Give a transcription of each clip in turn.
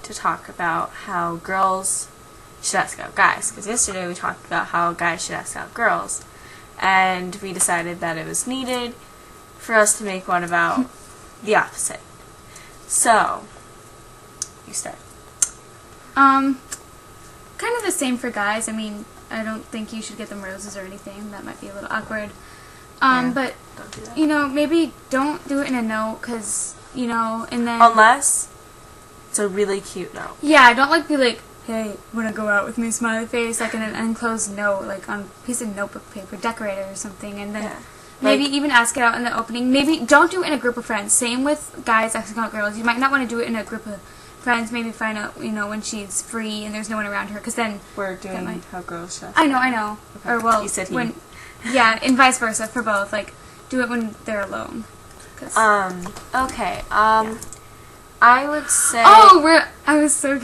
to talk about how girls should ask out guys, because yesterday we talked about how guys should ask out girls, and we decided that it was needed for us to make one about the opposite. So, you start. Kind of the same for guys. I mean, I don't think you should get them roses or anything. That might be a little awkward. Yeah, but, don't do that. you know, maybe don't do it in a note, because, you know, and then... Unless it's a really cute note. Yeah, don't, like, be like, hey, wanna go out with me, smiley face, like in an enclosed note, like on a piece of notebook paper, decorate it or something, and then... Yeah. Maybe even ask it out in the opening. Maybe don't do it in a group of friends. Same with guys asking out girls. You might not want to do it in a group of friends. Maybe find out, you know, when she's free and there's no one around her. Because then We're doing how girls should. I know. Okay. Or well, You said he. when yeah, and vice versa for both. Like, do it when they're alone. Okay. I would say. Oh, I was so.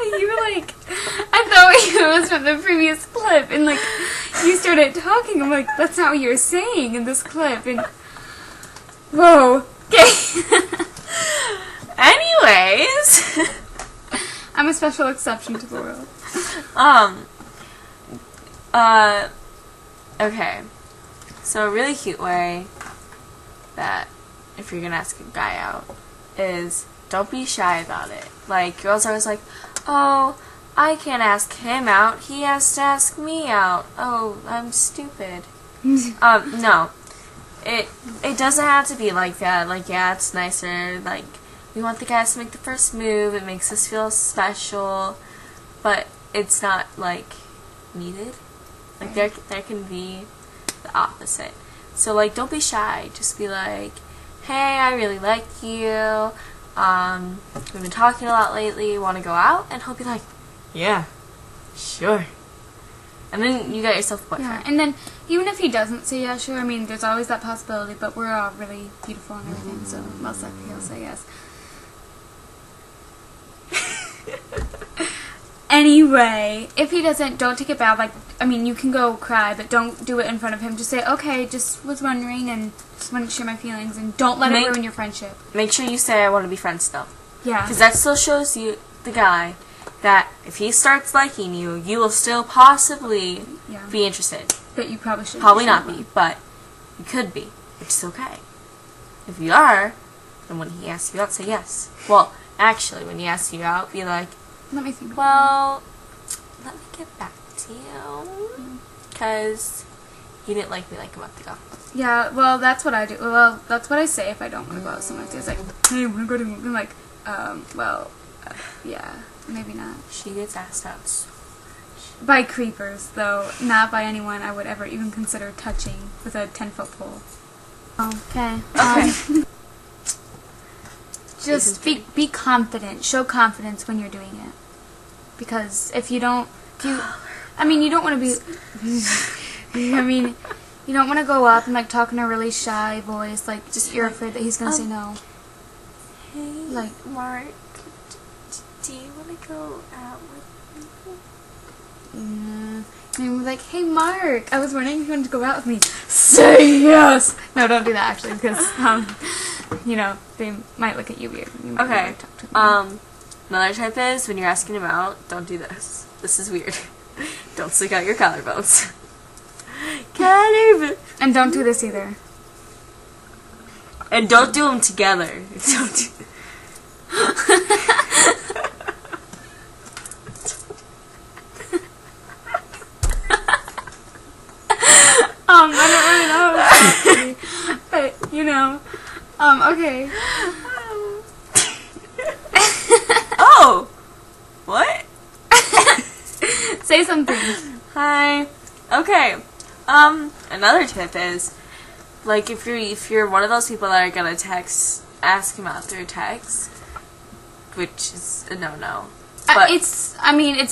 You were like, I thought it was from the previous clip, and like, you started talking. I'm like, that's not what you were saying in this clip, and whoa. Okay. Anyways. I'm a special exception to the world. Okay. So a really cute way that if you're gonna ask a guy out is don't be shy about it. Like, girls are always like, oh, I can't ask him out. He has to ask me out. Oh, I'm stupid. No. It doesn't have to be like that. Like, yeah, it's nicer. Like, we want the guys to make the first move. It makes us feel special. But it's not, like, needed. Like, there can be the opposite. So, like, don't be shy. Just be like, hey, I really like you. We've been talking a lot lately. Want to go out? And he'll be like, yeah, sure. And then you got yourself a boyfriend. Yeah, and then even if he doesn't say yeah, sure, I mean, there's always that possibility, but we're all really beautiful and everything, so most likely he'll say yes. Anyway, if he doesn't, don't take it bad. Like, I mean, you can go cry, but don't do it in front of him. Just say, okay, just was wondering and just wanted to share my feelings, and don't let it ruin your friendship. Make sure you say I want to be friends still. Yeah. Because that still shows you, the guy, that if he starts liking you, you will still possibly be interested. But you probably should. Probably not be, but you could be, which is okay. If you are, then when he asks you out, say yes. Well, actually, when he asks you out, be like, let me think. well, let me get back to you, because you didn't like me like a month ago. Yeah, well, that's what I do. Well, that's what I say if I don't want to go out with someone. It's like, hey, want to go to... I'm like, yeah, maybe not. She gets asked out so much. By creepers, though, not by anyone I would ever even consider touching with a 10-foot pole. Okay. Okay. Just be confident. Show confidence when you're doing it. Because if you don't... I mean, you don't want to be... I mean, you don't want to go up and, like, talk in a really shy voice. Like, just you're afraid that he's going to say no. Hey, like, Mark, do you want to go out with me? And we're like, hey, Mark, I was wondering if you wanted to go out with me. Say yes! No, don't do that, actually, because, you know, they might look at you weird. You might Okay. talk to them. Another tip is, when you're asking him out, don't do this. This is weird. Don't stick out your collarbones. And don't do this either. And don't do them together. Don't do I don't really know. But, you know, okay. Oh! What? Say something. Hi. Okay. Another tip is, like, if you're one of those people that are gonna ask him out through text, which is a no-no. But it's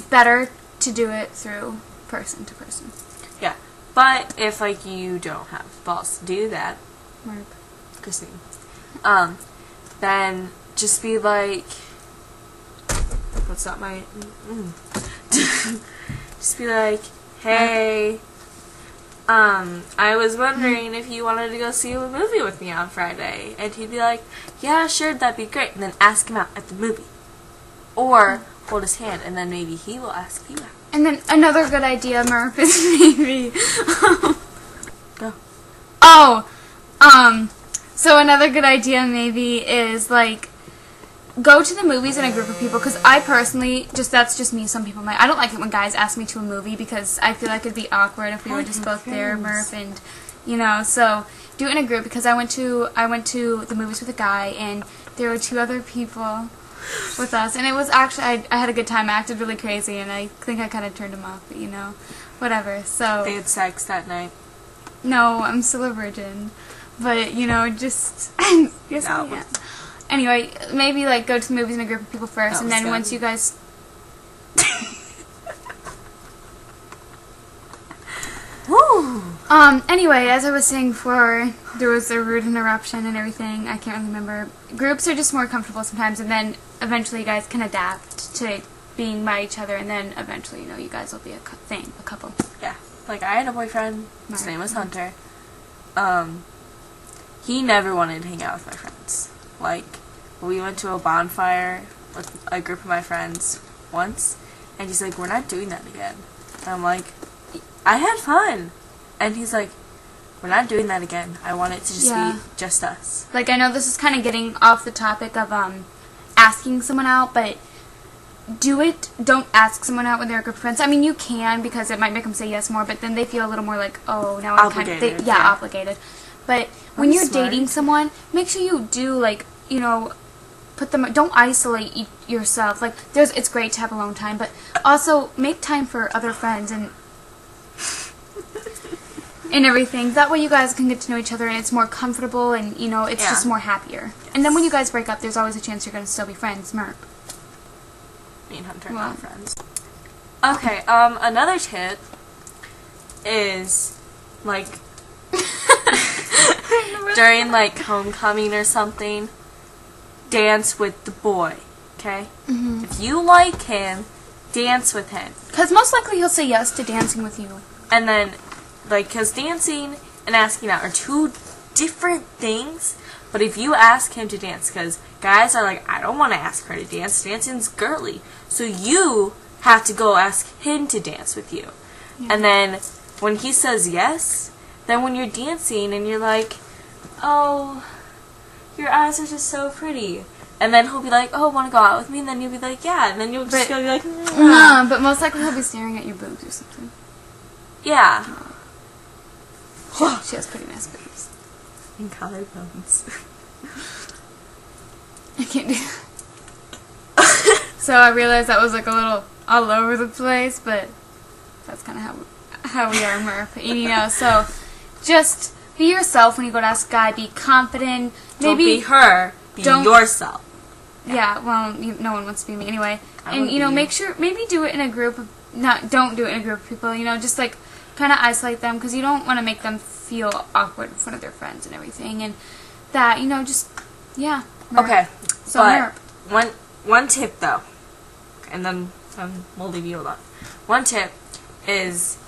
better to do it through person to person. yeah. But if, like, you don't have balls to do that, Mark. Christine, then just be like, what's not my, just be like, hey, I was wondering if you wanted to go see a movie with me on Friday. And he'd be like, yeah, sure, that'd be great. And then ask him out at the movie. Or hold his hand, and then maybe he will ask you out. And then another good idea, Murph, is maybe... Go. So another good idea maybe is, like, go to the movies in a group of people, because I personally, that's just me, some people might, I don't like it when guys ask me to a movie, because I feel like it'd be awkward if we were just both there, Murph, and, so do it in a group, because I went to the movies with a guy, and there were 2 other people with us, and it was actually, I had a good time. I acted really crazy, and I think I kind of turned him off, but whatever, so. They had sex that night. No, I'm still a virgin, but, just, yes, No. yeah. Anyway, maybe, like, go to the movies in a group of people first, and then good. once you guys... Woo! Anyway, as I was saying before, there was a rude interruption and everything. I can't really remember. Groups are just more comfortable sometimes, and then eventually you guys can adapt to being by each other, and then eventually, you guys will be a couple. Yeah. Like, I had a boyfriend. His Right. name was Hunter. He never wanted to hang out with my friends. Like, we went to a bonfire with a group of my friends once, and he's like, we're not doing that again. And I'm like, I had fun. And he's like, we're not doing that again. I want it to just be just us. Like, I know this is kind of getting off the topic of asking someone out, but don't ask someone out when they're a group of friends. I mean, you can, because it might make them say yes more, but then they feel a little more like, oh, now I'm obligated. Obligated. But when you're smart. dating someone, make sure you do, like, put them, don't isolate yourself. Like, it's great to have alone time, but also make time for other friends and everything. That way you guys can get to know each other, and it's more comfortable, and, it's just more happier. And then when you guys break up, there's always a chance you're going to still be friends, Merp. Me and Hunter are not friends. Okay, another tip is, like, during, like, homecoming or something, dance with the boy, okay? Mm-hmm. If you like him, dance with him. Because most likely he'll say yes to dancing with you. And then, like, because dancing and asking out are 2 different things, but if you ask him to dance, because guys are like, I don't want to ask her to dance, dancing's girly. So you have to go ask him to dance with you. Yeah. And then when he says yes, then when you're dancing and you're like, oh, your eyes are just so pretty. And then he'll be like, oh, want to go out with me? And then you'll be like, yeah. And then you'll just go be like, no, but most likely he'll be staring at your boobs or something. Yeah. She has pretty nice boobs. And collarbones. I can't do that. So I realized that was like a little all over the place, but that's kind of how we are, Murph. And, so just be yourself when you go to ask a guy. Be confident. Don't be her. Be yourself. Yeah, well, no one wants to be me anyway. And, be make sure, maybe do it in a group of, don't do it in a group of people, just like kind of isolate them, because you don't want to make them feel awkward in front of their friends and everything. And that, just, yeah. Murph. Okay. So, but one tip, though, and then we'll leave you alone. One tip is,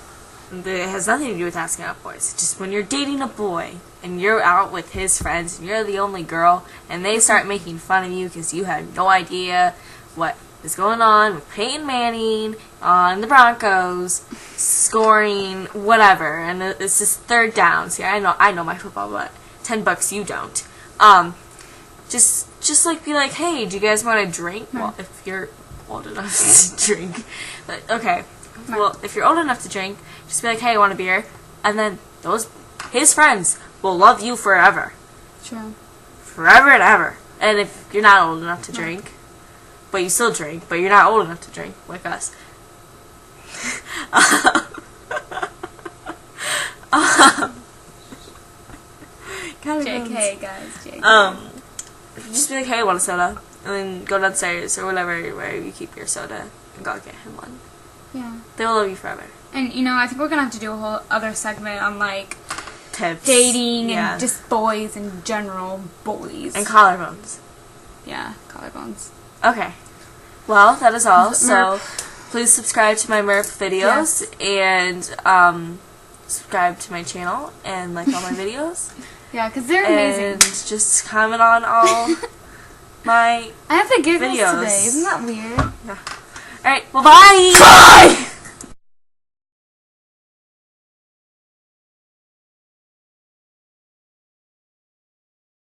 it has nothing to do with asking out boys. Just when you're dating a boy, and you're out with his friends, and you're the only girl, and they start making fun of you because you have no idea what is going on with Peyton Manning on the Broncos, scoring whatever, and it's just 3rd down. See, I know my football, but $10 you don't. Just like be like, hey, do you guys want a drink? Well, if you're old enough to drink, but okay. Well, if you're old enough to drink, just be like, hey, want a beer? And then his friends will love you forever. True. Forever and ever. And if you're not old enough to drink, but you still drink, but you're not old enough to drink, like us. JK, guys, JK. Just be like, hey, I want a soda. And then go downstairs or whatever, where you keep your soda, and go get him one. Yeah. They will love you forever. And, I think we're going to have to do a whole other segment on, like, tips. Dating and just boys in general. Boys. And collarbones. Yeah, collarbones. Okay. Well, that is all. So, please subscribe to my Murph videos. Yes. And, subscribe to my channel and like all my videos. Yeah, because they're amazing. And just comment on all my I have the giggles videos. today. Isn't that weird? Alright, well bye! Bye!